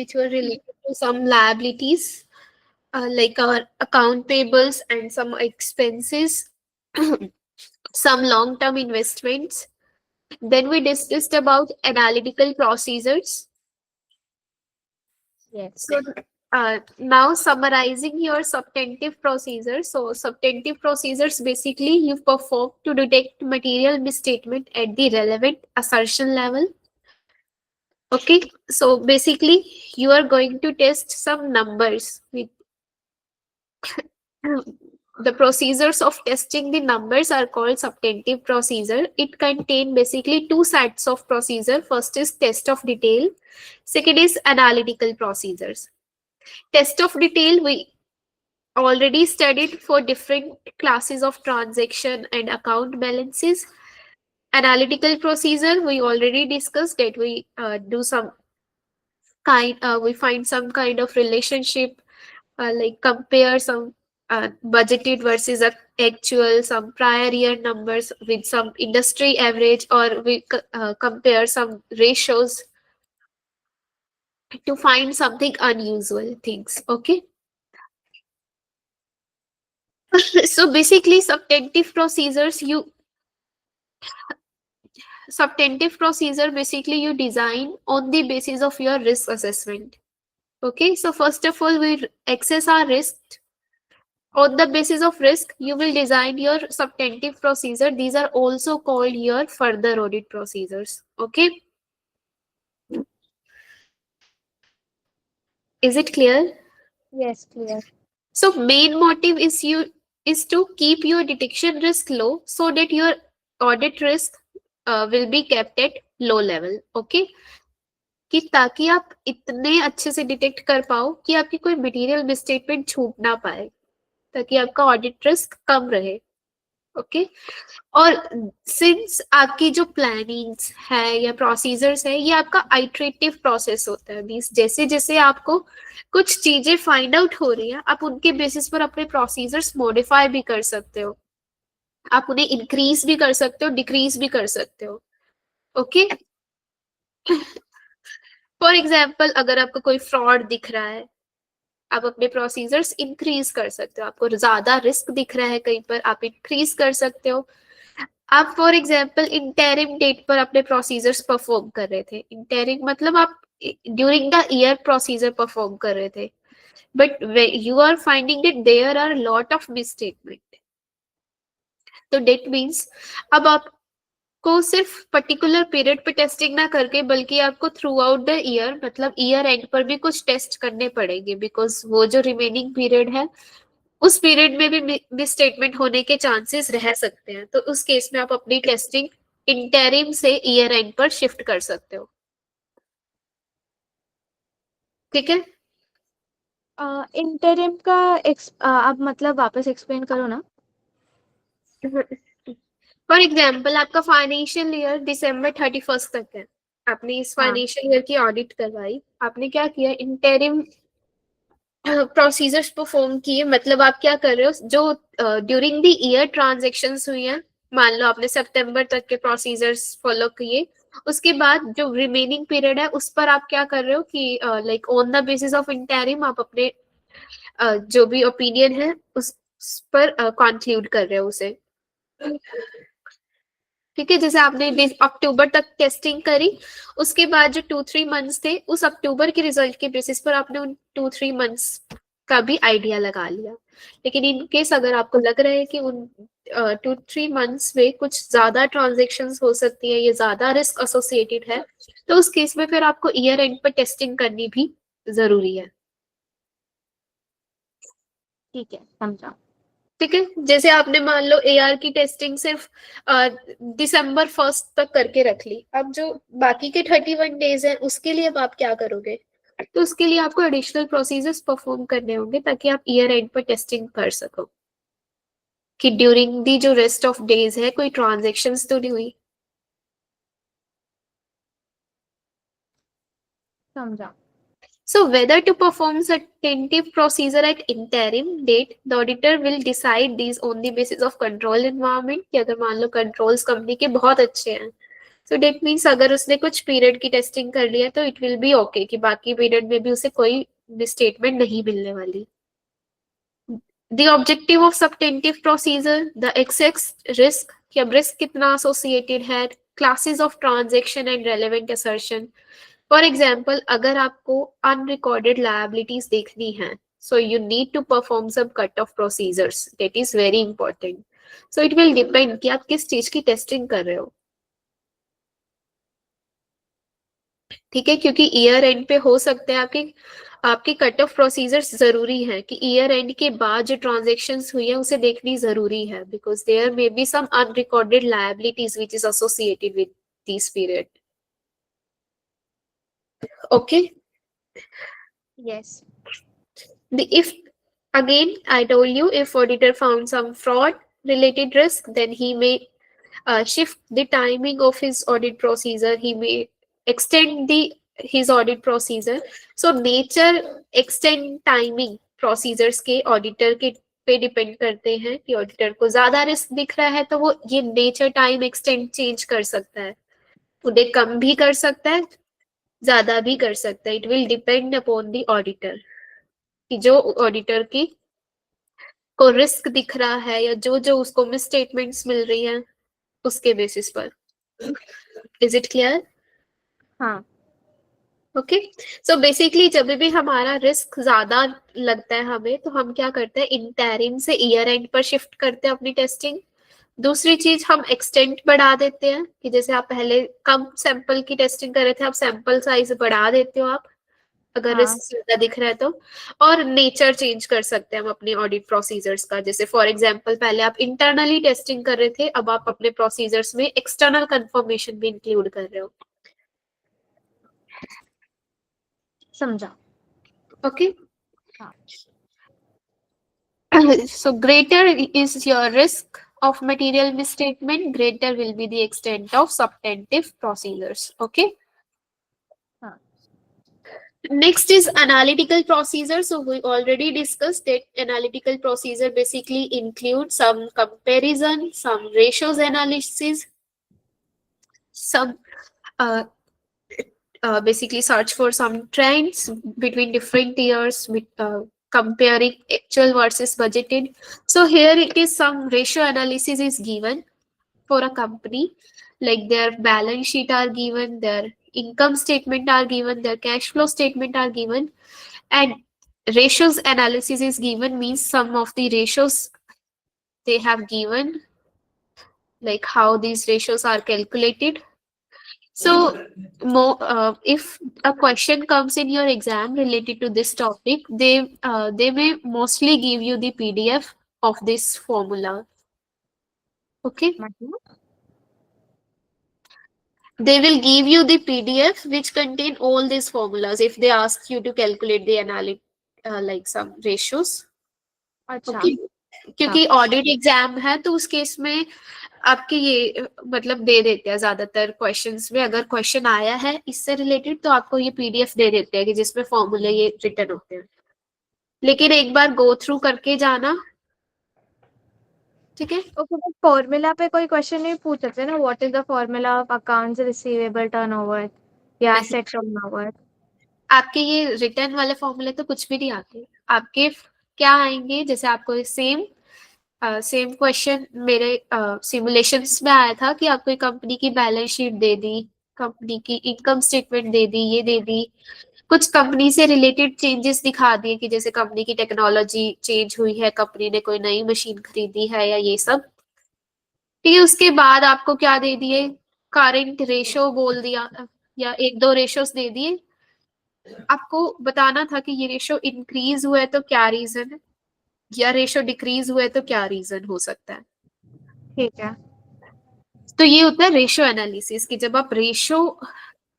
which were related to some liabilities, like our account payables and some expenses, some long-term investments. Then we discussed about analytical procedures. Yes. So now summarizing your substantive procedures. So substantive procedures basically you perform to detect material misstatement at the relevant assertion level. Okay, so basically you are going to test some numbers with the procedures of testing the numbers are called substantive procedure. It contain basically two sets of procedure. First is test of detail. Second is analytical procedures. Test of detail we already studied for different classes of transaction and account balances. Analytical procedure we already discussed that we do some we find some kind of relationship, like compare some budgeted versus actual, some prior year numbers with some industry average, or we compare some ratios to find something unusual things. Okay. So basically substantive procedure basically you design on the basis of your risk assessment. Okay, so first of all we assess our risk. On the basis of risk, you will design your substantive procedure. These are also called your further audit procedures. Okay. Is it clear? Yes, clear. So main motive is to keep your detection risk low so that your audit risk will be kept at low level. Okay. कि ताकि आप इतने अच्छे से detect कर पाओ कि आपकी कोई मटेरियल मिसस्टेटमेंट छूट ना पाए, ताकि आपका ऑडिट रिस्क कम रहे. ओके. और सिंस आपकी जो प्लानिंग्स है या प्रोसीजर्स है ये आपका आइट्रेटिव प्रोसेस होता है, मीन्स जैसे जैसे आपको कुछ चीजें फाइंड आउट हो रही है आप उनके बेसिस पर अपने प्रोसीजर्स मॉडिफाई भी कर सकते हो, आप उन्हें इंक्रीज भी कर सकते हो, डिक्रीज भी कर सकते हो. ओके. फॉर एग्जाम्पल अगर आपको कोई फ्रॉड दिख रहा है आप अपने प्रोसीजर्स इंक्रीज कर सकते हो, आपको ज्यादा रिस्क दिख रहा है कहीं पर आप इंक्रीज कर सकते हो. आप फॉर एग्जाम्पल इंटरिम डेट पर अपने प्रोसीजर्स परफॉर्म कर रहे थे, इंटरिम मतलब आप during the year procedure perform कर रहे थे, but you are finding that there are lot of misstatement. तो डेट मीन्स अब आपको सिर्फ पर्टिकुलर पीरियड पे टेस्टिंग ना करके बल्कि आपको थ्रू आउट द ईयर मतलब ईयर एंड पर भी कुछ टेस्ट करने पड़ेंगे, बिकॉज वो जो रिमेनिंग पीरियड है उस पीरियड में भी मिसस्टेटमेंट होने के चांसेस रह सकते हैं. तो उस केस में आप अपनी टेस्टिंग इंटरिम से ईयर एंड पर शिफ्ट कर सकते हो. ठीक है. इंटरिम का आप मतलब वापस एक्सप्लेन करो ना. फॉर एग्जाम्पल आपका फाइनेंशियल ईयर दिसंबर 31 तक है, आपने इस फाइनेंशियल ईयर की ऑडिट करवाई, आपने क्या किया इंटरिम प्रोसीजर्स परफॉर्म किए. मतलब आप क्या कर रहे हो जो ड्यूरिंग द ईयर ट्रांजेक्शन्स हुई हैं, मान लो आपने सितंबर तक के प्रोसीजर्स फॉलो किए, उसके बाद जो रिमेनिंग पीरियड है उस पर आप क्या कर रहे हो कि like on the basis of interim आप अपने जो भी ओपिनियन है उस पर कंक्लूड कर रहे हो उसे. ठीक है. जैसे आपने अक्टूबर तक टेस्टिंग करी, उसके बाद जो 2-3 मंथ्स थे उस अक्टूबर के रिजल्ट के बेसिस पर आपने उन 2-3 मंथ्स का भी आइडिया लगा लिया. लेकिन इन केस अगर आपको लग रहा है कि उन 2-3 मंथ्स में कुछ ज्यादा ट्रांजेक्शन्स हो सकती है, ये ज्यादा रिस्क एसोसिएटेड है, तो उस केस में फिर आपको ईयर एंड पर टेस्टिंग करनी भी जरूरी है. ठीक है, समझा. ठीक है. जैसे आपने मान लो एआर की टेस्टिंग सिर्फ दिसंबर 1 तक करके रख ली, अब जो बाकी के 31 डेज हैं उसके लिए अब आप क्या करोगे, तो उसके लिए आपको एडिशनल प्रोसीजर्स परफॉर्म करने होंगे ताकि आप ईयर एंड पर टेस्टिंग कर सको कि ड्यूरिंग दी जो रेस्ट ऑफ डेज है कोई ट्रांजेक्शन्स तो नहीं हुई. समझा. So whether to perform substantive procedure at interim date, the auditor will decide these on the basis of control environment. कि अगर मान लो कंट्रोल्स कंपनी के बहुत अच्छे हैं, सो डेट मीन्स अगर उसने कुछ पीरियड की टेस्टिंग कर लिया तो इट विल बी ओके कि बाकी पीरियड में भी उसे कोई मिसस्टेटमेंट नहीं मिलने वाली. The objective of substantive procedure, the excess risk, कि अब risk कितना associated है, classes of transaction and relevant assertion. For example, अगर आपको unrecorded liabilities देखनी है, so you need to perform some cut-off procedures. That is very important. So it will depend कि आप किस चीज की टेस्टिंग कर रहे हो. ठीक है, क्योंकि ईयर एंड पे हो सकते हैं आपके आपकी कट ऑफ प्रोसीजर्स जरूरी है कि ईयर एंड के बाद जो ट्रांजेक्शन्स हुई है उसे देखनी जरूरी है, because there may be some unrecorded liabilities which is associated with this period. Okay. Yes. If again I told you, if auditor found some fraud related risk, then he may shift the timing of his audit procedure. He may extend his audit procedure. So nature, extend timing procedures के auditor के पे depend करते हैं कि auditor को ज्यादा risk दिख रहा है तो वो ये नेचर टाइम एक्सटेंड चेंज कर सकता है, उन्हें कम भी कर सकता है, ज्यादा भी कर सकता है. It will depend upon the auditor कि जो ऑडिटर की को रिस्क दिख रहा है या जो जो उसको मिस स्टेटमेंट्स मिल रही हैं उसके बेसिस पर. Is it clear? हाँ. ओके. सो बेसिकली जब भी हमारा रिस्क ज्यादा लगता है हमें तो हम क्या करते हैं, इंटरिम से ईयर एंड पर शिफ्ट करते हैं अपनी टेस्टिंग. दूसरी चीज हम एक्सटेंट बढ़ा देते हैं कि जैसे आप पहले कम सैंपल की टेस्टिंग कर रहे थे, आप सैंपल साइज बढ़ा देते हो आप अगर हाँ. रिस्क ज्यादा दिख रहा है तो. और नेचर चेंज कर सकते हैं हम अपने ऑडिट प्रोसीजर्स का. जैसे फॉर एग्जांपल पहले आप इंटरनली टेस्टिंग कर रहे थे, अब आप अपने प्रोसीजर्स में एक्सटर्नल कंफर्मेशन भी इंक्लूड कर रहे हो. समझा. ओके. हाँ. So greater is your risk of material misstatement, greater will be the extent of substantive procedures. Okay. हाँ. Next is analytical procedure. So we already discussed that analytical procedure basically includes some comparison, some ratios analysis, some basically search for some trends between different years with comparing actual versus budgeted. So here it is, some ratio analysis is given for a company, like their balance sheet are given, their income statement are given, their cash flow statement are given, and ratios analysis is given, means some of the ratios they have given, like how these ratios are calculated. So if a question comes in your exam related to this topic, they may mostly give you the PDF of this formula. Okay. मतलब They will give you the PDF which contain all these formulas if they ask you to calculate the like some ratios. अच्छा. Okay. क्योंकि audit exam है तो उस case में आपके ये मतलब दे देते हैं ज्यादातर क्वेश्चंस में, अगर क्वेश्चन आया है इससे रिलेटेड तो आपको ये PDF दे देते हैं कि जिसमें फॉर्मूले ये रिटर्न होते हैं. लेकिन एक बार गो थ्रू करके जाना. ठीक है. ओके. तो फॉर्मूला पे कोई क्वेश्चन नहीं पूछ सकते ना, what is the formula of accounts receivable turnover या नहीं, एसेट टर्नओवर? आपके ये रिटर्न वाले फॉर्मूले तो कुछ भी नहीं आते. आपके क्या आएंगे, जैसे आपको सेम क्वेश्चन मेरे सिमुलेशंस में आया था कि आपको कंपनी की बैलेंस शीट दे दी, कंपनी की इनकम स्टेटमेंट दे दी, ये दे दी, कुछ कंपनी से रिलेटेड चेंजेस दिखा दिए कि जैसे कंपनी की टेक्नोलॉजी चेंज हुई है, कंपनी ने कोई नई मशीन खरीदी है या ये सब. ठीक है. उसके बाद आपको क्या दे दिए, करंट रेशो बोल दिया या एक दो रेशोस दे दिए. आपको बताना था कि ये रेशो इंक्रीज हुआ है तो क्या रीजन है, या रेशो डिक्रीज हुआ है तो क्या रीजन हो सकता है. ठीक है. तो ये होता है रेशो एनालिसिस, कि जब आप रेशो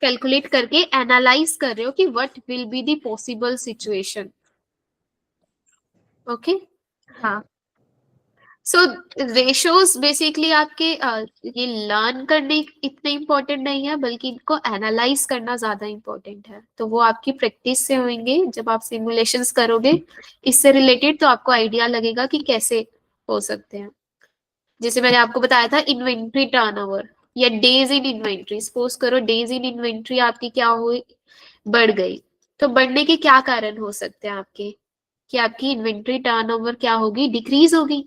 कैलकुलेट करके एनालाइज कर रहे हो कि what will be the possible situation. Okay. हाँ. सो रेशोज बेसिकली आपके ये लर्न करने इतने इम्पोर्टेंट नहीं है, बल्कि इनको एनालाइज करना ज्यादा इम्पोर्टेंट है. तो वो आपकी प्रैक्टिस से होंगे जब आप सिमुलेशंस करोगे इससे रिलेटेड, तो आपको आइडिया लगेगा कि कैसे हो सकते हैं. जैसे मैंने आपको बताया था इन्वेंट्री टर्नओवर, या डेज इन इन्वेंट्री, सपोज करो डेज इन इन्वेंट्री आपकी क्या हुई, बढ़ गई, तो बढ़ने के क्या कारण हो सकते हैं आपके, कि आपकी इन्वेंट्री टर्नओवर क्या होगी, डिक्रीज होगी।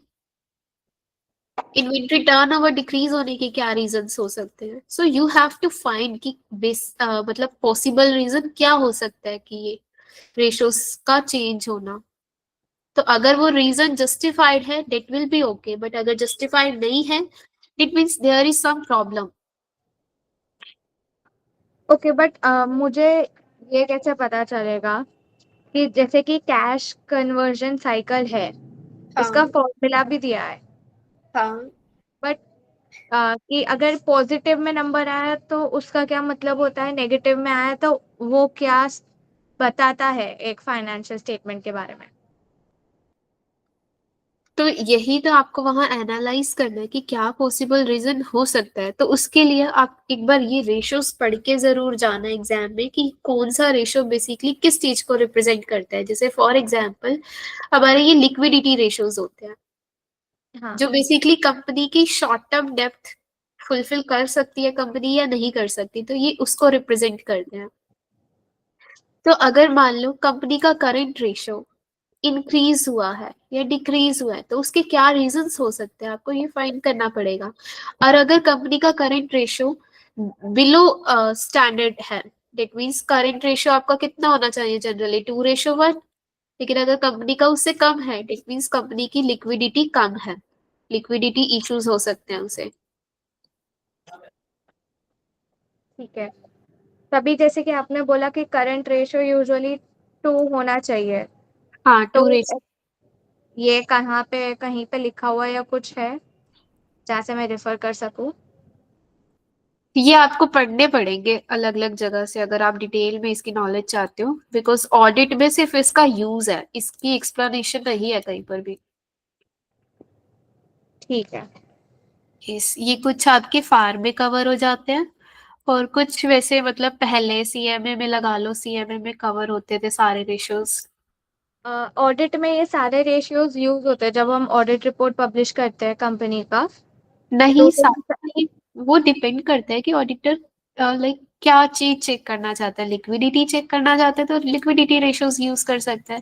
इन्वेंट्री टर्नओवर डिक्रीज होने के क्या रीजंस हो सकते हैं, so you have to find कि मतलब पॉसिबल रीजन क्या हो सकता है कि ये रेशोस का चेंज होना। तो अगर वो रीजन जस्टिफाइड है that will be okay, but अगर जस्टिफाइड नहीं है it means there is some problem. Okay, but मुझे ये कैसे पता चलेगा कि जैसे कि कैश कन्वर्जन साइकिल है, इसका हाँ फॉर्मूला भी दिया है, हाँ। बट कि अगर पॉजिटिव में नंबर आया तो उसका क्या मतलब होता है, नेगेटिव में आया तो वो क्या बताता है एक फाइनेंशियल स्टेटमेंट के बारे में। तो यही तो आपको वहां एनालाइज करना है कि क्या पॉसिबल रीजन हो सकता है। तो उसके लिए आप एक बार ये रेशियोज पढ़ के जरूर जाना एग्जाम में कि कौन सा रेशियो बेसिकली किस चीज को रिप्रेजेंट करता है। जैसे फॉर एग्जांपल हमारे ये लिक्विडिटी रेशियोज होते हैं हाँ। जो बेसिकली कंपनी की शॉर्ट टर्म डेप्थ फुलफिल कर सकती है कंपनी या नहीं कर सकती, तो ये उसको रिप्रेजेंट करते हैं। तो अगर मान लो कंपनी का करंट रेशियो इंक्रीज हुआ है या डिक्रीज हुआ है तो उसके क्या रीजंस हो सकते हैं, आपको ये फाइंड करना पड़ेगा। और अगर कंपनी का करंट रेशियो बिलो स्टैंडर्ड है, डेट मीन्स करंट रेशियो आपका कितना होना चाहिए, जनरली 2:1, लेकिन अगर कंपनी का उससे कम है डेट मीन्स कंपनी की लिक्विडिटी कम है, लिक्विडिटी इश्यूज हो सकते हैं उसे। ठीक है, तभी जैसे कि आपने बोला कि करंट रेशियो यूजुअली 2 होना चाहिए, हाँ तो 2:, ये कहाँ पे कहीं पे लिखा हुआ या कुछ है जहाँ से मैं रेफर कर सकूँ? ये आपको पढ़ने पड़ेंगे अलग अलग जगह से अगर आप डिटेल में इसकी नॉलेज चाहते हो, बिकॉज ऑडिट में सिर्फ इसका यूज है, इसकी एक्सप्लेनेशन नहीं है कहीं पर भी। ठीक है। इस ये कुछ आपके फार में कवर हो जाते हैं और कुछ वैसे मतलब पहले सीएमए में लगा लो, सीएमए में कवर होते थे सारे रेशियोज। ऑडिट में ये सारे रेशियोज यूज होते हैं जब हम ऑडिट रिपोर्ट पब्लिश करते हैं कंपनी का, तो नहीं सारा नहीं, वो डिपेंड करता है कि ऑडिटर लाइक क्या चीज चेक करना चाहता है, लिक्विडिटी चेक करना चाहता है तो लिक्विडिटी रेशियोज यूज कर सकता है।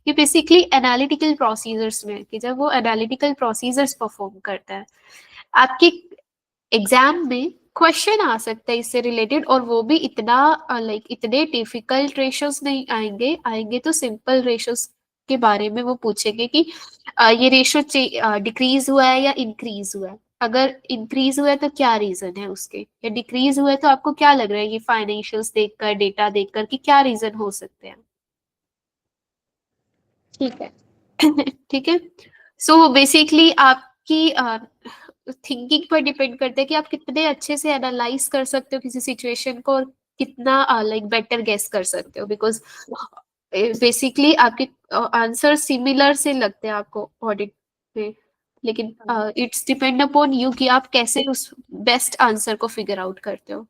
ये बेसिकली एनालिटिकल प्रोसीजर्स में है कि जब वो एनालिटिकल प्रोसीजर्स परफॉर्म करता है आपके एग्जाम में क्वेश्चन आ सकता है इससे रिलेटेड, और वो भी इतना लाइक इतने डिफिकल्ट रेशियोज नहीं आएंगे, आएंगे तो सिंपल रेशियोज के बारे में वो पूछेंगे कि ये रेशियो डिक्रीज हुआ है या इंक्रीज हुआ है। अगर इंक्रीज हुआ है तो क्या रीजन है उसके, या डिक्रीज हुआ है तो आपको क्या लग रहा है ये फाइनेंशियल्स देखकर डेटा देखकर कि क्या रीजन हो सकते हैं। ठीक है। ठीक है। सो बेसिकली आपकी थिंकिंग पर डिपेंड करता है कि आप कितने अच्छे से एनालाइज कर सकते हो किसी सिचुएशन को और कितना लाइक बेटर गेस कर सकते हो, बिकॉज बेसिकली आपके आंसर सिमिलर से लगते हैं आपको ऑडिट में, लेकिन इट्स डिपेंड अपॉन यू कि आप कैसे उस बेस्ट आंसर को फिगर आउट करते हो।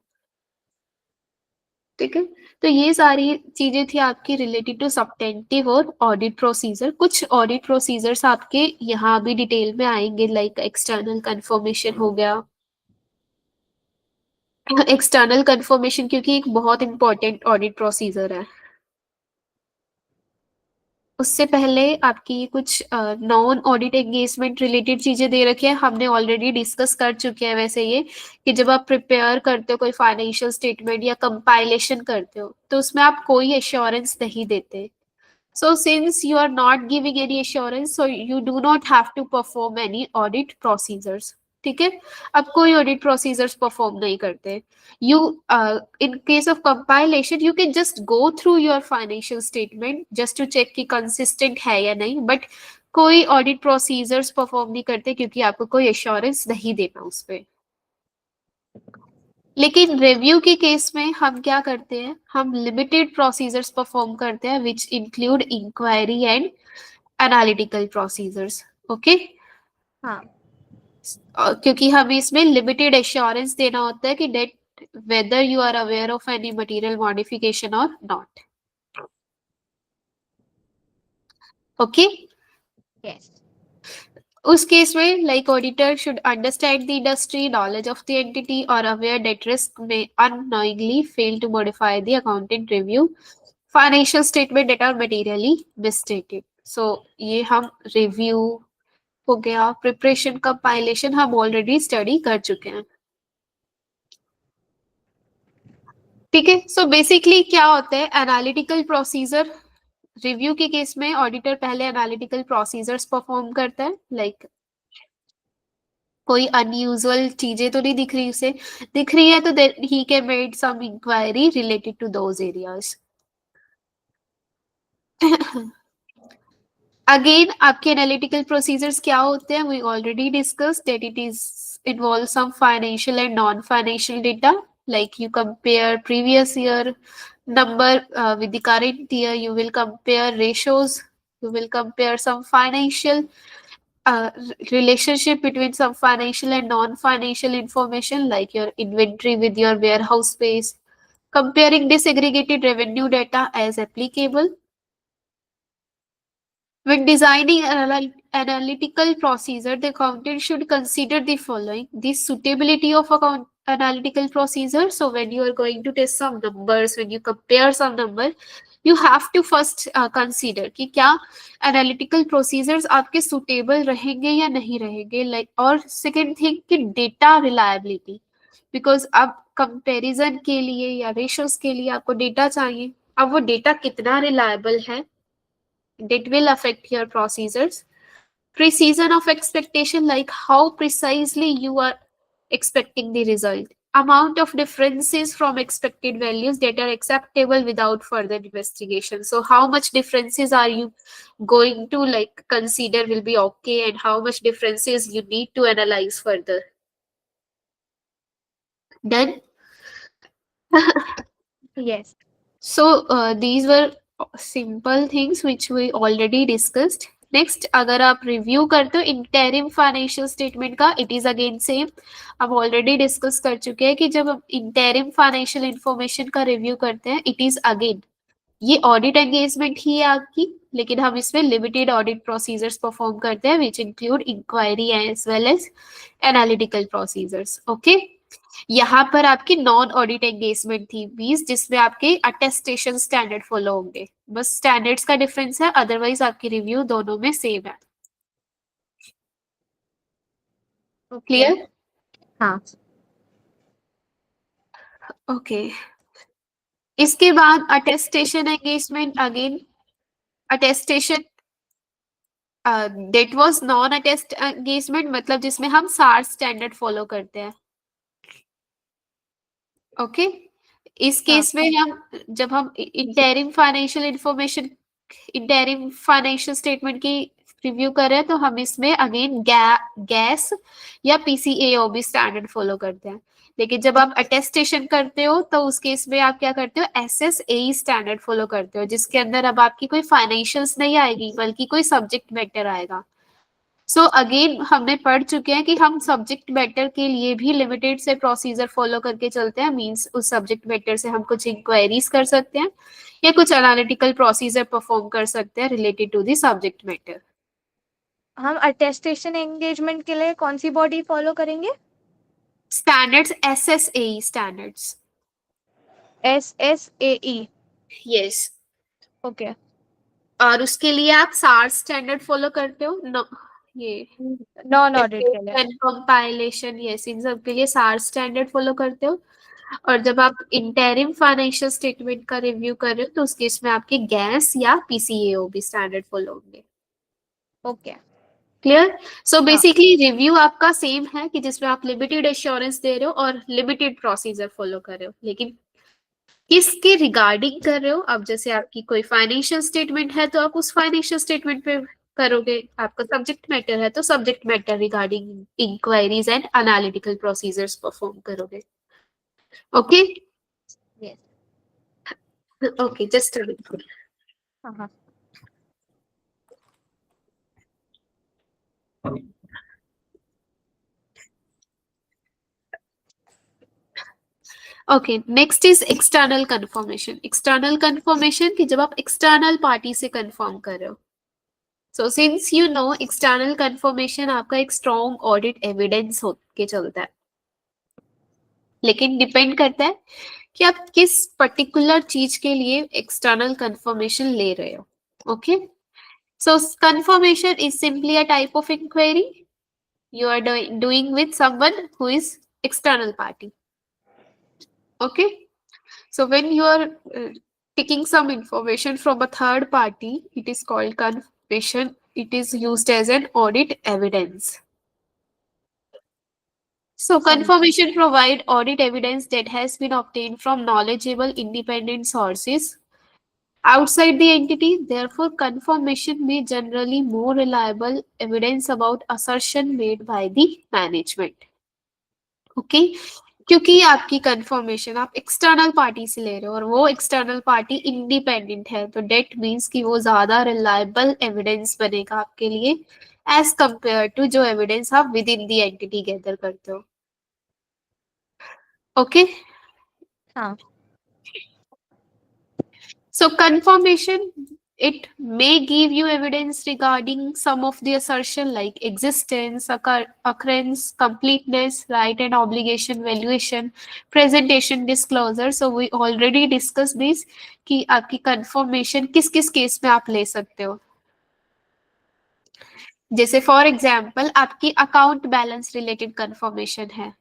ठीक है। तो ये सारी चीजें थी आपकी रिलेटेड टू सब्टेंटिव और ऑडिट प्रोसीजर। कुछ ऑडिट प्रोसीजर्स आपके यहाँ भी डिटेल में आएंगे, लाइक एक्सटर्नल कंफर्मेशन हो गया। एक्सटर्नल कंफर्मेशन क्योंकि एक बहुत इंपॉर्टेंट ऑडिट प्रोसीजर है। उससे पहले आपकी कुछ नॉन ऑडिट एंगेजमेंट रिलेटेड चीजें दे रखी है, हमने ऑलरेडी डिस्कस कर चुके हैं वैसे ये, कि जब आप प्रिपेयर करते हो कोई फाइनेंशियल स्टेटमेंट या कंपाइलेशन करते हो तो उसमें आप कोई एश्योरेंस नहीं देते। So since you are not giving any assurance, so you do not have to perform any audit procedures. ठीक है। अब कोई ऑडिट प्रोसीजर्स परफॉर्म नहीं करते। You in case of compilation you can just go through your financial statement just to check कि consistent है या नहीं, बट कोई ऑडिट प्रोसीजर्स परफॉर्म नहीं करते क्योंकि आपको कोई एश्योरेंस नहीं देना उस पर। लेकिन रिव्यू के केस में हम क्या करते हैं, हम लिमिटेड प्रोसीजर्स परफॉर्म करते हैं which include inquiry and analytical procedures. Okay. हाँ। क्योंकि हमें इसमें लिमिटेड एश्योरेंस देना होता है कि that whether you are aware of any material modification और नॉट। ओके। यस। उस केस में like auditor should understand the industry, knowledge of the entity और अवेयर दैट रिस्क में unknowingly fail to modify the accountant review financial statement that are materially misstated. So ये हम review हो गया, preparation compilation हम already study कर चुके हैं, ठीक है। सो बेसिकली क्या होता है एनालिटिकल प्रोसीजर। रिव्यू के केस में ऑडिटर पहले एनालिटिकल प्रोसीजर्स परफॉर्म करता है, लाइक कोई अनयूजुअल चीजें तो नहीं दिख रही उसे, दिख रही है तो he can made some inquiry related to those areas. Again आपके एनालिटिकल प्रोसीजर्स क्या होते हैं, we already discuss that it is involve some financial and non financial data, like you compare previous year number with the current year, you will compare ratios, you will compare some financial relationship between some financial and non-financial information like your inventory with your warehouse space, comparing disaggregated revenue data as applicable. When designing an analytical procedure, the accountant should consider the following: the suitability of account analytical procedure. So when you are going to test some numbers, when you compare some number, you have to first consider कि क्या analytical procedures आपके suitable रहेंगे या नहीं रहेंगे, like, और second thing कि data reliability, because अब comparison के लिए या ratios के लिए आपको data चाहिए, अब वो data कितना reliable है, that will affect your procedures. Precision of expectation, like how precisely you are expecting the result. Amount of differences from expected values that are acceptable without further investigation. So how much differences are you going to like consider will be okay, and how much differences you need to analyze further. Done? Yes. So these were simple things which we already discussed. Next अगर आप review करते हो interim financial statement का, it is again same, अब already discuss कर चुके हैं कि जब हम इंटरिम फाइनेंशियल इंफॉर्मेशन का रिव्यू करते हैं, इट इज अगेन ये ऑडिट एंगेजमेंट ही है आपकी, लेकिन हम इसमें लिमिटेड ऑडिट प्रोसीजर्स परफॉर्म करते हैं which include inquiry as well as analytical procedures. Okay, यहाँ पर आपकी नॉन ऑडिट एंगेजमेंट थी 20, जिसमें आपके अटेस्टेशन स्टैंडर्ड फॉलो होंगे, बस स्टैंडर्ड्स का डिफरेंस है, अदरवाइज आपकी रिव्यू दोनों में सेम है। क्लियर? हाँ। ओके, इसके बाद attestation engagement, again attestation that was non attest engagement, मतलब जिसमें हम सार स्टैंडर्ड फॉलो करते हैं। ओके, इस केस में हम जब हम interim financial information, interim financial statement की रिव्यू कर रहे हैं, तो हम इसमें अगेन गैस या पीसीएओबी स्टैंडर्ड फॉलो करते हैं। लेकिन जब आप अटेस्टेशन करते हो तो उस केस में आप क्या करते हो, एसएसएई स्टैंडर्ड फॉलो करते हो, जिसके अंदर अब आपकी कोई फाइनेंशियल्स नहीं आएगी बल्कि कोई सब्जेक्ट मैटर आएगा। सो अगेन हमने पढ़ चुके हैं कि हम सब्जेक्ट मैटर के लिए भी लिमिटेड से प्रोसीजर फॉलो करके चलते हैं, मींस उस सब्जेक्ट मैटर से हम कुछ इंक्वायरीज कर सकते हैं या कुछ एनालिटिकल प्रोसीजर परफॉर्म कर सकते हैं related to the subject matter. हम अटेस्टेशन एंगेजमेंट के लिए कौन सी बॉडी फॉलो करेंगे? Standards, SSAE standards. SSAE। Yes. Okay. और उसके लिए आप सार स्टैंडर्ड फॉलो करते हो, नो ये नॉन ऑडिट के लिए कंपाइलेशन, यस, इन सब के लिए सार स्टैंडर्ड फॉलो करते हो। और जब आप इंटरिम फाइनेंशियल स्टेटमेंट का रिव्यू कर रहे हो तो उस केस में आपके गैस या पीसीएओबी स्टैंडर्ड फॉलो होंगे। Okay, clear? So basically review आपका सेम है कि जिसमें आप लिमिटेड एश्योरेंस दे रहे हो और लिमिटेड प्रोसीजर फॉलो कर रहे हो, लेकिन किसके रिगार्डिंग कर रहे हो। अब जैसे आपकी कोई फाइनेंशियल स्टेटमेंट है तो आप उस फाइनेंशियल स्टेटमेंट पे करोगे, आपका सब्जेक्ट मैटर है तो subject matter regarding inquiries and analytical procedures perform करोगे। Okay? Yes. Okay, just a minute. हाँ। Okay, next is external confirmation. External confirmation कि जब आप एक्सटर्नल पार्टी से कंफर्म कर रहे हो, so since you know external confirmation आपका एक स्ट्रॉन्ग ऑडिट एविडेंस होके चलता है, लेकिन डिपेंड करता है कि आप किस पर्टिकुलर चीज के लिए एक्सटर्नल कंफर्मेशन ले रहे हो. Okay, so confirmation is simply a type of inquiry you are doing with someone who is external party. Okay, so when you are taking some information from a third party, it is called confirmation. It is used as an audit evidence. So confirmation provide audit evidence that has been obtained from knowledgeable independent sources outside the entity. Therefore confirmation may generally more reliable evidence about assertion made by the management. Okay, क्योंकि आपकी confirmation आप external party से ले रहे हो और वो external party independent है, तो डेट मीन्स कि वो ज्यादा रिलायबल एविडेंस बनेगा आपके लिए एज कंपेयर टू जो एविडेंस आप with in the entity gather करते हो. ओके, हाँ. so confirmation, it may give you evidence regarding some of the assertion like existence, occurrence, completeness, right and obligation, valuation, presentation, disclosure. So we already discussed this कि आपकी confirmation किस किस case में आप ले सकते हो. जैसे फॉर एग्जाम्पल आपकी अकाउंट बैलेंस रिलेटेड कंफर्मेशन है,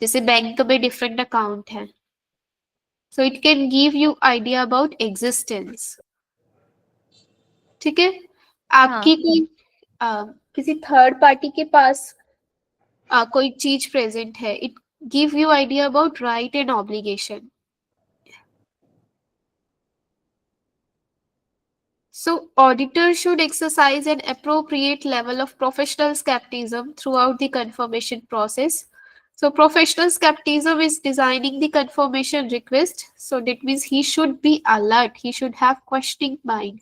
जैसे बैंक में डिफरेंट अकाउंट है, so it can give you idea about existence. ठीक है, आपकी कोई किसी थर्ड पार्टी के पास कोई चीज प्रेजेंट है, it give you idea about right and obligation. So auditor should exercise an appropriate level of professional skepticism throughout the confirmation process. So professional skepticism is designing the confirmation request. So that means he should be alert, he should have questioning mind.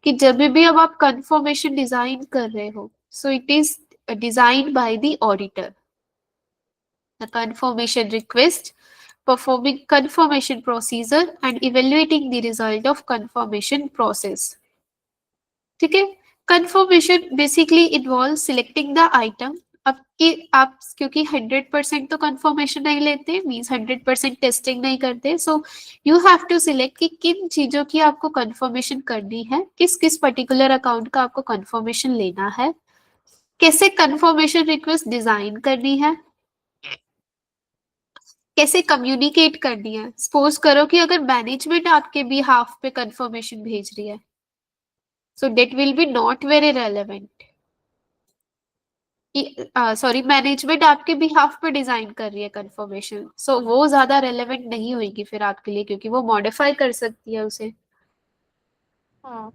कि जब भी अब आप confirmation design कर रहे हो, so it is designed by the auditor. The confirmation request, performing confirmation procedure and evaluating the result of confirmation process. ठीक है, confirmation basically involve selecting the item. अब कि आप क्योंकि 100% तो कंफर्मेशन नहीं लेते, मींस 100% टेस्टिंग नहीं करते, so you have to select कि किन चीजों की आपको कंफर्मेशन करनी है, किस किस पर्टिकुलर अकाउंट का आपको कंफर्मेशन लेना है, कैसे कंफर्मेशन रिक्वेस्ट डिजाइन करनी है, कैसे कम्युनिकेट करनी है. सपोज करो कि अगर मैनेजमेंट आपके बिहाफ पे कंफर्मेशन भेज रही है, so that will be not very relevant. Sorry, management आपके बिहाफ पे डिजाइन कर रही है कंफर्मेशन, सो वो ज्यादा रेलेवेंट नहीं होगी फिर आपके लिए, क्योंकि वो मॉडिफाई कर सकती है उसे. हाँ.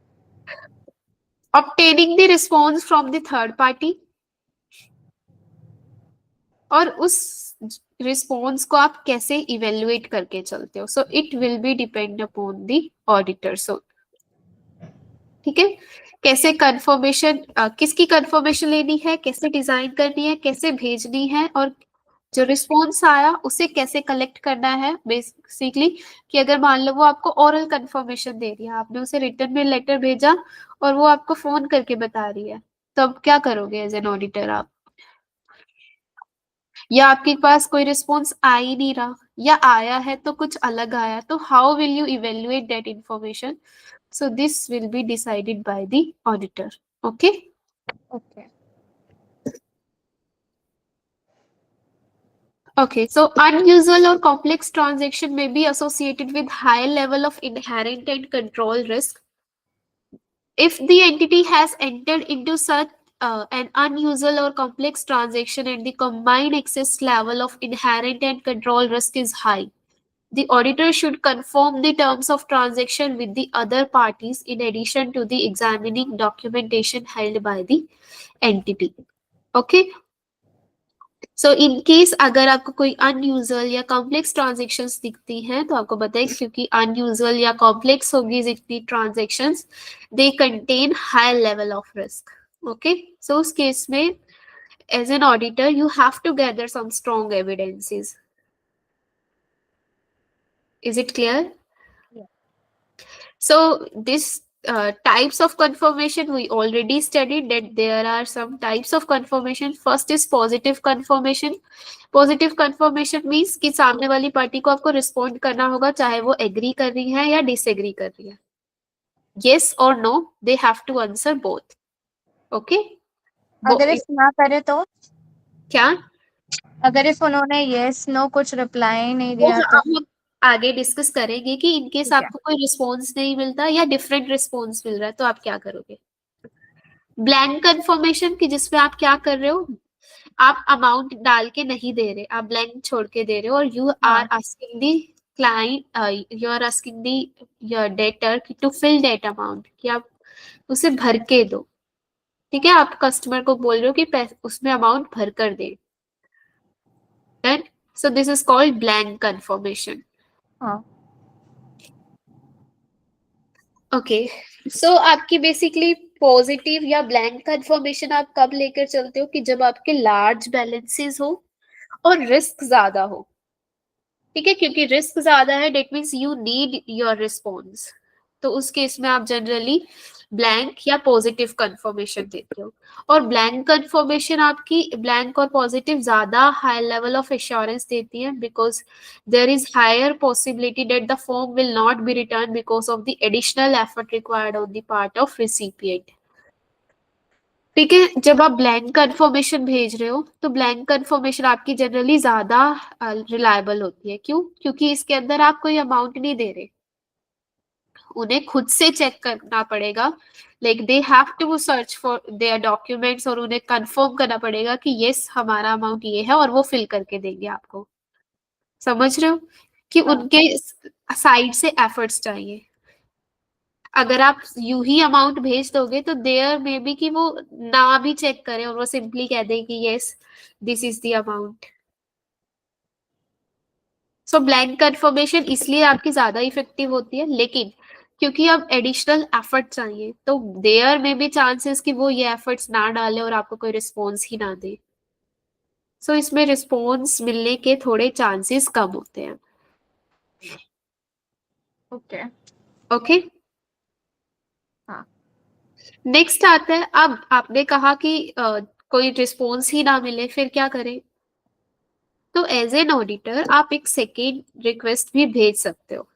obtaining the response from the third party, और उस रिस्पॉन्स को आप कैसे इवेल्युएट करके चलते हो, so it will be depend upon the auditor. So ठीक है, कैसे कंफर्मेशन, किसकी कंफर्मेशन लेनी है, कैसे डिजाइन करनी है, कैसे भेजनी है, और जो रिस्पॉन्स आया उसे कैसे कलेक्ट करना है. बेसिकली कि अगर मान लो वो आपको ओरल कंफर्मेशन दे रही है, आपने उसे रिटर्न में लेटर भेजा और वो आपको फोन करके बता रही है, तो अब क्या करोगे एज एन ऑडिटर आप, या आपके पास कोई रिस्पॉन्स आ ही नहीं रहा, या आया है तो कुछ अलग आया, तो how will you evaluate that information. So this will be decided by the auditor. Okay. Okay. Okay. So unusual or complex transaction may be associated with high level of inherent and control risk. If the entity has entered into such an unusual or complex transaction and the combined excess level of inherent and control risk is high, the auditor should confirm the terms of transaction with the other parties in addition to the examining documentation held by the entity. Okay. So in case अगर आपको कोई unusual या complex transactions दिखती हैं, तो आपको बताएं क्योंकि unusual या complex होगी जितनी transactions, they contain high level of risk. Okay. So उस case में as an auditor you have to gather some strong evidences. Is it clear? Yeah. So this Types of confirmation, we already studied that there are some types of confirmation. First is positive confirmation. Positive confirmation means कि सामने वाली party को आपको respond करना होगा चाहे वो agree कर रही है या डिसएग्री कर रही है. yes or no, they have to answer both. okay. अगर इस ना करे तो क्या? अगर इफ उन्होंने यस नो कुछ रिप्लाई नहीं वो दिया तो हम आगे डिस्कस करेंगे कि इनकेस ठीक है. आपको कोई रिस्पॉन्स नहीं मिलता या डिफरेंट रिस्पॉन्स मिल रहा है तो आप क्या करोगे. ब्लैंक कंफर्मेशन की जिसमें आप क्या कर रहे हो, आप अमाउंट डाल के नहीं दे रहे, आप ब्लैंक छोड़ के दे रहे हो और you are asking the client, you are asking the your debtor to fill that amount, कि आप उसे भर के दो. ठीक है, आप कस्टमर को बोल रहे हो कि उसमें अमाउंट भर कर दे. And so this is called blank confirmation. हाँ. ओके, सो आपकी बेसिकली पॉजिटिव या ब्लैंक कंफर्मेशन आप कब लेकर चलते हो कि जब आपके लार्ज बैलेंसेस हो और रिस्क ज्यादा हो. ठीक है, क्योंकि रिस्क ज्यादा है that means you need your response. तो उस केस में आप जनरली ब्लैंक या पॉजिटिव कंफर्मेशन देते हो. और ब्लैंक कंफर्मेशन आपकी ब्लैंक और पॉजिटिव ज्यादा हाई लेवल ऑफ एश्योरेंस देती है because there is higher possibility that the form will not be return because of the additional effort required on the part of recipient. ठीक है, जब आप blank confirmation भेज रहे हो तो ब्लैंक कंफर्मेशन आपकी जनरली ज्यादा रिलायबल होती है. क्यों? क्योंकि इसके अंदर आप कोई अमाउंट नहीं दे रहे, उन्हें खुद से चेक करना पड़ेगा. Like they have to search for their documents और उन्हें कंफर्म करना पड़ेगा कि यस हमारा अमाउंट ये है और वो फिल करके देंगे आपको. समझ रहे हो कि उनके साइड से एफर्ट्स चाहिए. अगर आप यू ही अमाउंट भेज दोगे तो देयर मे बी कि वो ना भी चेक करें और वो सिंपली कह दें कि yes this is the amount. So blank confirmation इसलिए आपकी ज्यादा इफेक्टिव होती है, लेकिन क्योंकि अब एडिशनल एफर्ट चाहिए तो देयर में भी चांसेस कि वो ये एफर्ट्स ना डाले और आपको कोई रिस्पॉन्स ही ना दे. सो इसमें रिस्पॉन्स मिलने के थोड़े चांसेस कम होते हैं. ओके. ओके, हाँ. नेक्स्ट आता है. अब आपने कहा कि कोई रिस्पॉन्स ही ना मिले फिर क्या करें. तो एज एन ऑडिटर आप एक सेकेंड रिक्वेस्ट भी भेज सकते हो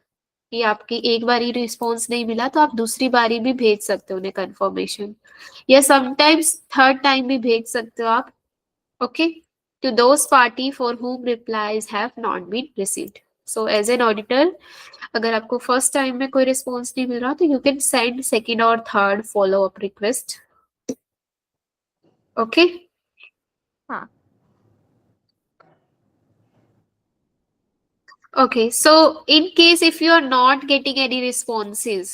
कि आपकी एक बारी रिस्पॉन्स नहीं मिला तो आप दूसरी बारी भी भेज सकते हो उन्हें कंफर्मेशन, या समटाइम्स थर्ड टाइम भी भेज सकते हो आप. Okay, to those party for whom replies have not been received. So as an auditor अगर आपको फर्स्ट टाइम में कोई रिस्पॉन्स नहीं मिल रहा तो यू कैन सेंड सेकेंड और third follow up request. Okay. हाँ. Okay, so in case if you are not getting any responses,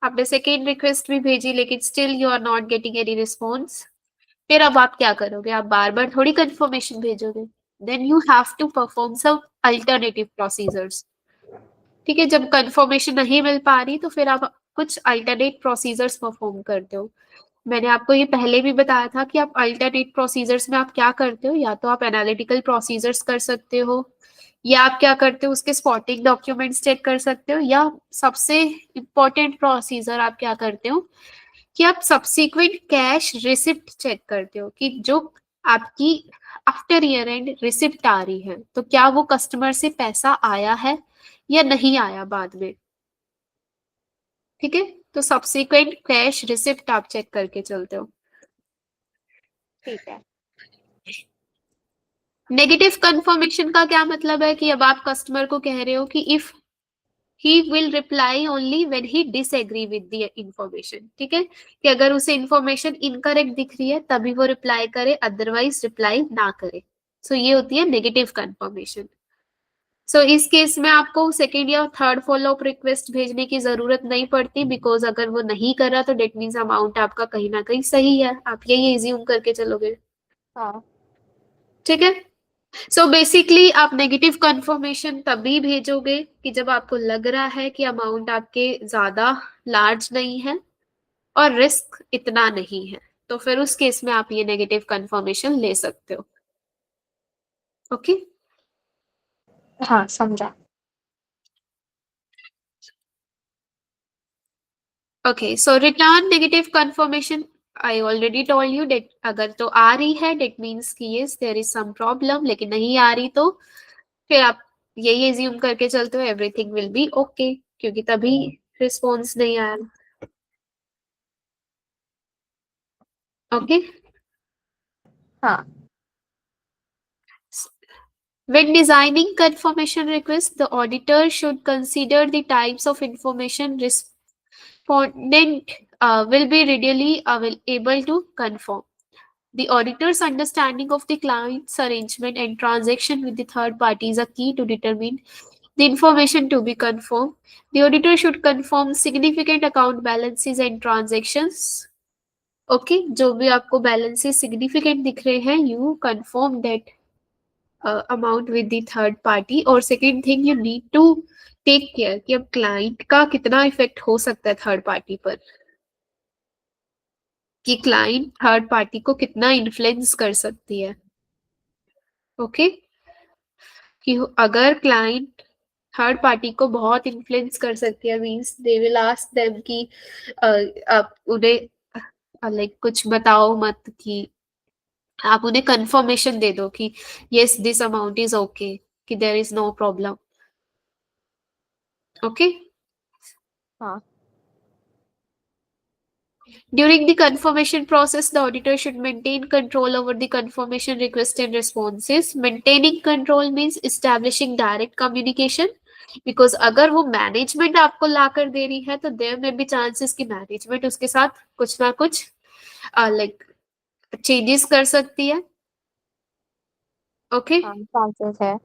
आपने सेकेंड रिक्वेस्ट भी भेजी लेकिन still you are not getting any response, फिर अब आप क्या करोगे. आप बार बार थोड़ी कंफर्मेशन भेजोगे. Then you have to perform some alternative procedures. ठीक है, जब कंफर्मेशन नहीं मिल पा रही तो फिर आप कुछ अल्टरनेट प्रोसीजर्स परफॉर्म करते हो. मैंने आपको ये पहले भी बताया था कि आप अल्टरनेट प्रोसीजर्स में आप क्या करते हो, या तो आप एनालिटिकल प्रोसीजर्स कर सकते हो, या आप क्या करते हो उसके स्पॉटिंग डॉक्यूमेंट्स चेक कर सकते हो, या सबसे इम्पोर्टेंट प्रोसीजर आप क्या करते हो कि आप सब्सिक्वेंट कैश रिसिप्ट चेक करते हो कि जो आपकी आफ्टर ईयर एंड रिसिप्ट आ रही है तो क्या वो कस्टमर से पैसा आया है या नहीं आया बाद में. ठीक है, तो सब्सिक्वेंट कैश रिसिप्ट आप चेक करके चलते हो. ठीक है. नेगेटिव कंफर्मेशन का क्या मतलब है कि अब आप कस्टमर को कह रहे हो कि if he will reply only when he disagree with the information. ठीक है, कि अगर उसे इंफॉर्मेशन इनकरेक्ट दिख रही है तभी वो रिप्लाई करे, अदरवाइज रिप्लाई ना करे. सो ये होती है नेगेटिव कंफर्मेशन. सो इस केस में आपको सेकेंड या थर्ड फॉलो अप रिक्वेस्ट भेजने की जरूरत नहीं पड़ती बिकॉज अगर वो नहीं कर रहा तो डेट मीन्स अमाउंट आपका कहीं ना कहीं सही है, आप यही एज्यूम करके चलोगे. हाँ. ठीक है, सो बेसिकली आप नेगेटिव कंफर्मेशन तभी भेजोगे कि जब आपको लग रहा है कि अमाउंट आपके ज्यादा लार्ज नहीं है और रिस्क इतना नहीं है, तो फिर उस केस में आप ये नेगेटिव कंफर्मेशन ले सकते हो. ओके. हाँ, समझा. Okay, so return negative confirmation, I already told you that अगर तो आ रही है डेट मीन्स कि yes there is some problem, लेकिन नहीं आ रही तो फिर आप यही एज्यूम करके चलते हो एवरीथिंग विल बी ओके, क्योंकि तभी रिस्पॉन्स नहीं आया। ओके, हाँ। when designing confirmation request, the auditor should consider the types of information respondent will be readily able to confirm. The auditor's understanding of the client's arrangement and transaction with the third party is a key to determine the information to be confirmed. The auditor should confirm significant account balances and transactions. Okay, जो भी आपको balances significant दिख रहे हैं, you confirm that amount with the third party. और second thing, you need to take care कि अब client का कितना इफेक्ट हो सकता है थर्ड पार्टी पर, कि क्लाइंट थर्ड पार्टी को कितना इन्फ्लुएंस कर सकती है। ओके, कि अगर क्लाइंट थर्ड पार्टी को बहुत इन्फ्लुएंस कर सकती है means they will ask them कि आप उन्हें लाइक कुछ बताओ मत, कि आप उन्हें कंफर्मेशन दे दो कि yes this amount is okay, कि there is no problem. Okay, हाँ। during the confirmation process, the auditor should maintain control over the confirmation request and responses. Maintaining control means establishing direct communication. Because अगर वो management आपको ला कर दे रही है तो there में भी चांसेस कि मैनेजमेंट उसके साथ कुछ ना कुछ लाइक चेंजेस कर सकती है। ओके, हाँ, चांसेस है।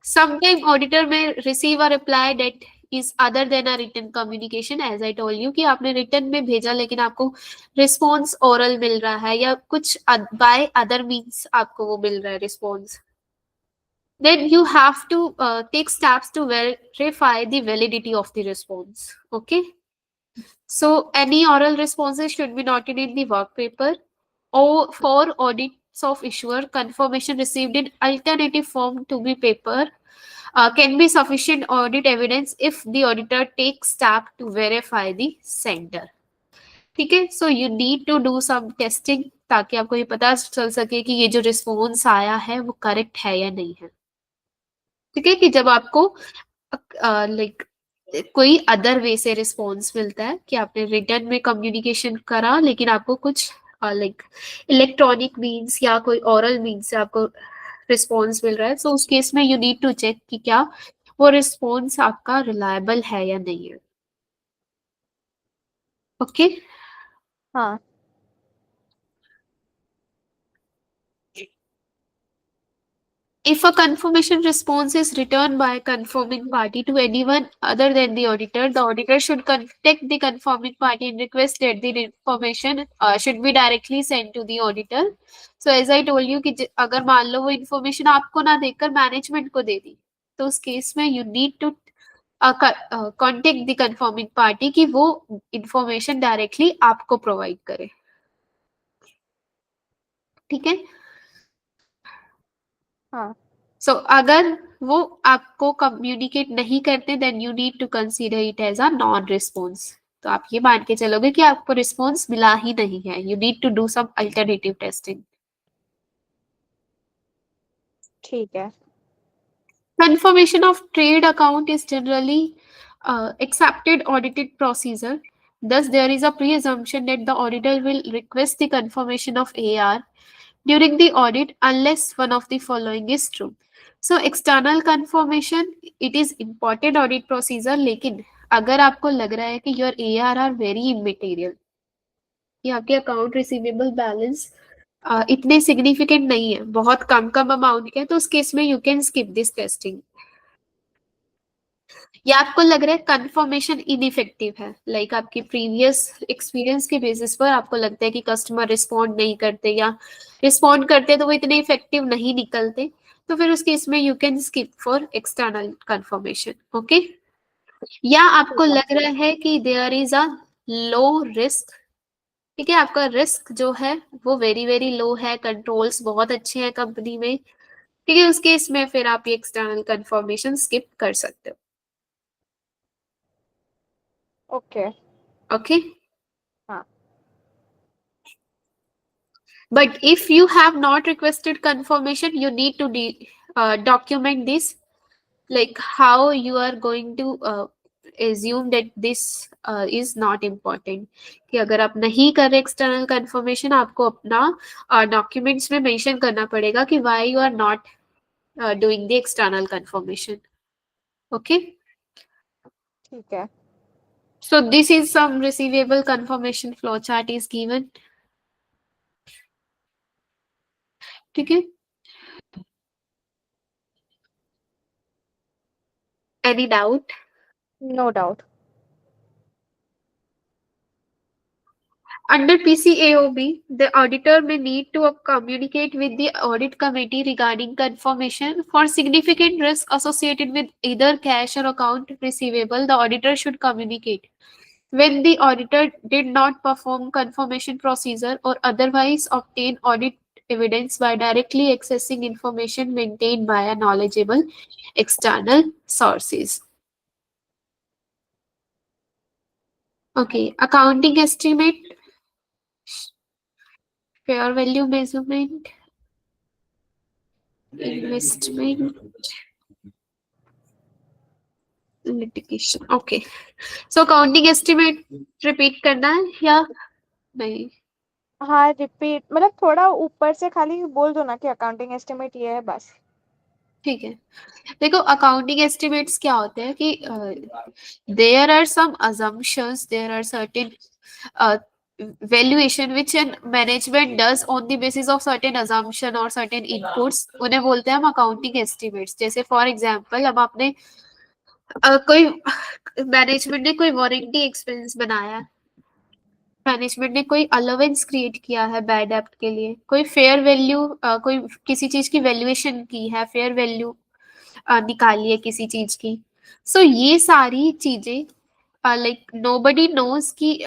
Sometime auditor may receive a reply that is other than a written communication, as I told you कि आपने रिटन में भेजा लेकिन आपको रिस्पॉन्स ओरल मिल रहा है या कुछ बाय अदर मीन्स आपको वो मिल रहा है response, then you have to take steps to verify the validity of the response. Okay, so any oral responses should be noted in the work paper, or for audits of issuer confirmation received in alternative form to be paper can be sufficient audit evidence if the auditor takes step to verify the sender. ठीक है, so you need to do some testing ताकि आपको ये पता चल सके कि ये जो रिस्पॉन्स आया है वो करेक्ट है या नहीं है। ठीक है, कि जब आपको लाइक कोई अदर वे से रिस्पॉन्स मिलता है कि आपने रिटर्न में कम्युनिकेशन करा लेकिन आपको कुछ लाइक इलेक्ट्रॉनिक मीन्स या कोई ओरल मीन्स से आपको रिस्पॉन्स मिल रहा है, तो उस केस में यू नीड टू चेक कि क्या वो रिस्पॉन्स आपका रिलायबल है या नहीं है। ओके, हाँ। if a confirmation response is returned by a confirming party to anyone other than the auditor should contact the confirming party and request that the information should be directly sent to the auditor. So as I told you कि अगर मान लो वो information आपको ना देकर management को दे दी, तो उस केस में you need to contact the confirming party कि वो information directly आपको provide करे। ठीक है, हाँ। सो अगर वो आपको कम्युनिकेट नहीं करते then you need to consider it as a non response. तो आप ये मान के चलोगे कि आपको रिस्पॉन्स मिला ही नहीं है, you need to do some alternative testing. ठीक है। Confirmation of trade account is generally accepted audited procedure. Thus, there is a pre-assumption that the auditor will request the confirmation of AR during the audit unless one of the following is true. So, external confirmation, it is important audit procedure, लेकिन अगर आपको लग रहा है कि your AR are very immaterial, कि आपके account receivable balance इतने सिग्निफिकेंट नहीं है, बहुत कम कम अमाउंट के, तो उस केस में you can skip this testing. या आपको लग रहा है कंफर्मेशन इनइफेक्टिव है, लाइक आपकी प्रीवियस एक्सपीरियंस के बेसिस पर आपको लगता है कि कस्टमर रिस्पॉन्ड नहीं करते या रिस्पॉन्ड करते तो वो इतने इफेक्टिव नहीं निकलते, तो फिर उस केस में you can skip for external confirmation. Okay, या आपको ठीक है। लग रहा है कि there is a low risk, ठीक है, आपका रिस्क जो है वो वेरी वेरी लो है, कंट्रोल्स बहुत अच्छे हैं कंपनी में, ठीक है, उस केस में फिर आप ये एक्सटर्नल कंफर्मेशन स्किप कर सकते हो। ओके। Okay. हाँ. But if you have not requested confirmation, you need to document this, like how you are going to assume that this is not important. कि अगर आप नहीं कर रहे एक्सटर्नल कंफर्मेशन, आपको अपना डॉक्यूमेंट्स में मेंशन करना पड़ेगा कि why you are not doing the external confirmation. Okay. ठीक है. So this is some receivable confirmation flow chart is given. ठीक है. Any doubt? No doubt. Under PCAOB, the auditor may need to communicate with the audit committee regarding confirmation for significant risk associated with either cash or account receivable. The auditor should communicate. When the auditor did not perform confirmation procedure or otherwise obtain audit evidence by directly accessing information maintained by a knowledgeable external sources. Okay, accounting estimate, fair value measurement, investment, litigation. Okay. So accounting estimate repeat करना है या नहीं? हाँ, repeat मतलब थोड़ा ऊपर से खाली बोल दो ना कि अकाउंटिंग एस्टिमेट ये है बस. ठीक है. देखो अकाउंटिंग एस्टिमेट्स क्या होते हैं कि there are some assumptions, there are certain valuation which an management does on the basis of certain assumption or certain inputs. उन्हें बोलते हैं हम अकाउंटिंग एस्टिमेट्स. जैसे फॉर एग्जांपल हम आपने कोई मैनेजमेंट ने कोई वारंटी एक्सपेंस बनाया, मैनेजमेंट ने कोई अलाउंस क्रिएट किया है बैड डेब्ट के लिए, कोई फेयर वैल्यू कोई किसी चीज की वैल्यूएशन की है, फेयर वैल्यू निकाली है किसी चीज की. सो ये सारी चीजें लाइक नोबडी नोज कि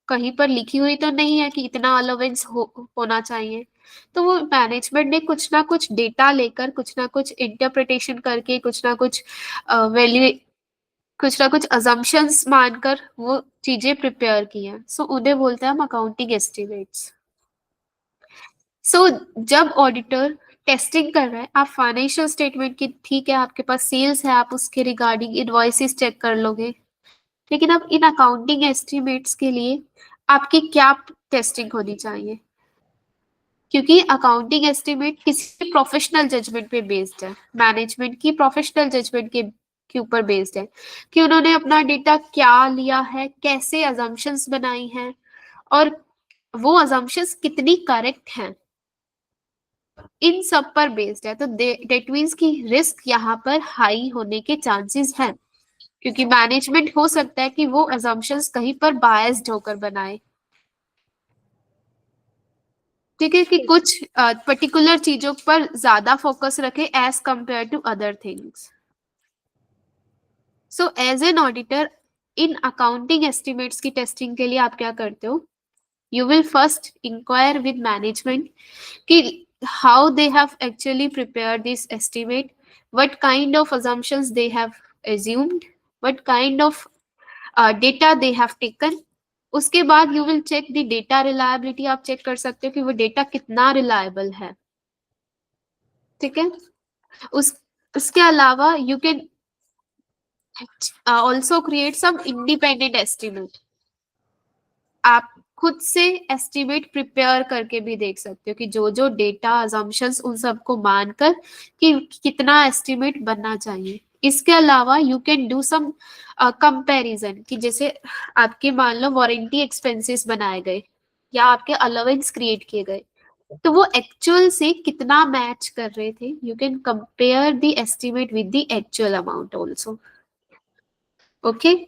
कहीं पर लिखी हुई तो नहीं है कि इतना अलाउंस होना चाहिए. तो वो मैनेजमेंट ने कुछ ना कुछ डेटा लेकर, कुछ ना कुछ इंटरप्रिटेशन करके, कुछ ना कुछ वैल्यू, कुछ ना कुछ अजम्पशंस मानकर वो चीजें प्रिपेयर की हैं. सो उन्हें बोलते हैं हम अकाउंटिंग एस्टिमेट्स. सो जब ऑडिटर टेस्टिंग कर रहा है, आप फाइनेंशियल स्टेटमेंट की, ठीक है आपके पास सेल्स है, आप उसके रिगार्डिंग इनवॉइसेस चेक कर लोगे, लेकिन अब इन अकाउंटिंग एस्टिमेट्स के लिए आपकी क्या टेस्टिंग होनी चाहिए? क्योंकि अकाउंटिंग एस्टिमेट किसी प्रोफेशनल जजमेंट पे बेस्ड है, मैनेजमेंट की प्रोफेशनल जजमेंट के ऊपर बेस्ड है कि उन्होंने अपना डेटा क्या लिया है, कैसे अजम्पशंस बनाई हैं, और वो अजम्पशंस कितनी करेक्ट हैं, इन सब पर बेस्ड है. तो डेट मीन्स की रिस्क यहाँ पर हाई होने के चांसेस हैं, क्योंकि मैनेजमेंट हो सकता है कि वो अजम्पशंस कहीं पर बायस्ड होकर बनाए. ठीक है, कि कुछ पर्टिकुलर चीजों पर ज्यादा फोकस रखे as compare to other things. So as an auditor in accounting estimates की टेस्टिंग के लिए आप क्या करते हो? You will first inquire with management कि how they have actually prepared this estimate, what kind of assumptions they have assumed, what kind of data they have taken. उसके बाद you will check the data reliability. आप check कर सकते हो कि वो data कितना रिलायबल है. ठीक है. उसके अलावा you can also create some independent estimate. आप खुद से एस्टिमेट प्रिपेयर करके भी देख सकते हो कि जो जो डेटा अजम्पशंस उन सबको मानकर कि कितना एस्टिमेट बनना चाहिए. इसके अलावा you can do some comparison कि जैसे आपके मान लो वारंटी एक्सपेंसेस बनाए गए या आपके अलाउंस क्रिएट किए गए, तो वो एक्चुअल से कितना मैच कर रहे थे. You can compare the estimate with the actual amount also. Okay.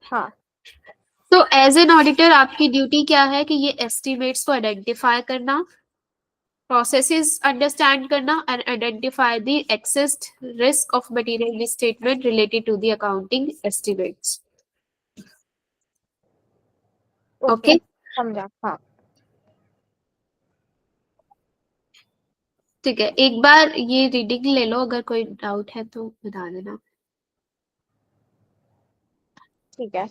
हाँ. तो एज एन ऑडिटर आपकी ड्यूटी क्या है कि ये एस्टिमेट्स को आइडेंटिफाई करना, प्रोसेसेस अंडरस्टैंड करना and identify the assessed risk of material statement related to the accounting estimates. Okay. Okay. समझा. हाँ. ठीक है, एक बार ये रीडिंग ले लो, अगर कोई डाउट है तो बता देना. ठीक है.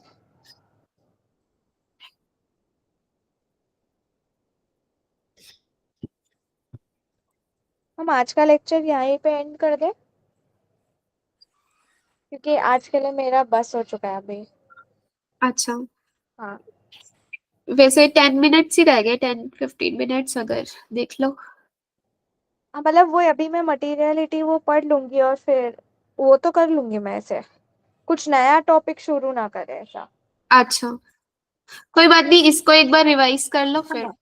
हम आज का लेक्चर यहीं पे एंड कर दें, क्योंकि आज के लिए मेरा बस हो चुका है अभी। अच्छा, हाँ वैसे 10 मिनट्स ही रह गए, 10-15 मिनट्स, अगर देख लो। मतलब वो अभी मैं मटेरियलिटी वो पढ़ लूंगी और फिर वो तो कर लूंगी मैं, ऐसे कुछ नया टॉपिक शुरू ना करे ऐसा। अच्छा, कोई बात नहीं, इसको एक बार रिवाइज कर लो, फिर हाँ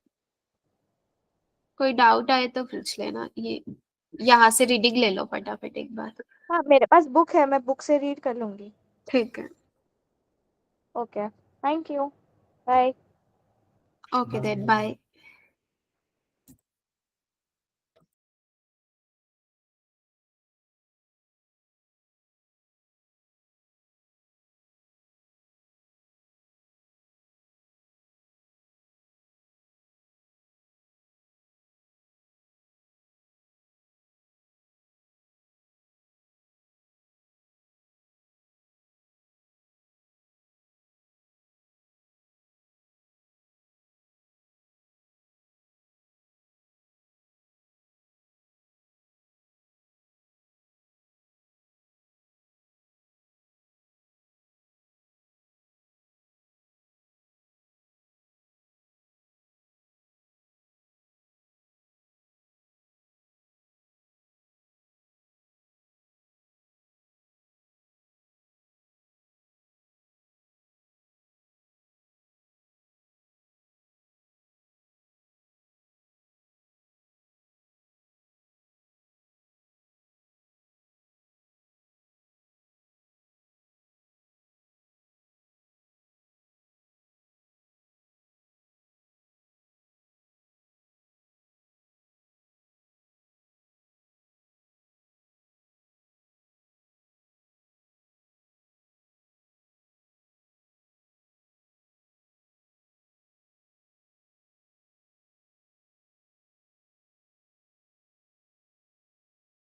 कोई डाउट आए तो पूछ लेना। ये यहाँ से रीडिंग ले लो फटाफट एक बार। हाँ, मेरे पास बुक है, मैं बुक से रीड कर लूंगी। ठीक है। Okay, thank you, bye. Okay then, bye.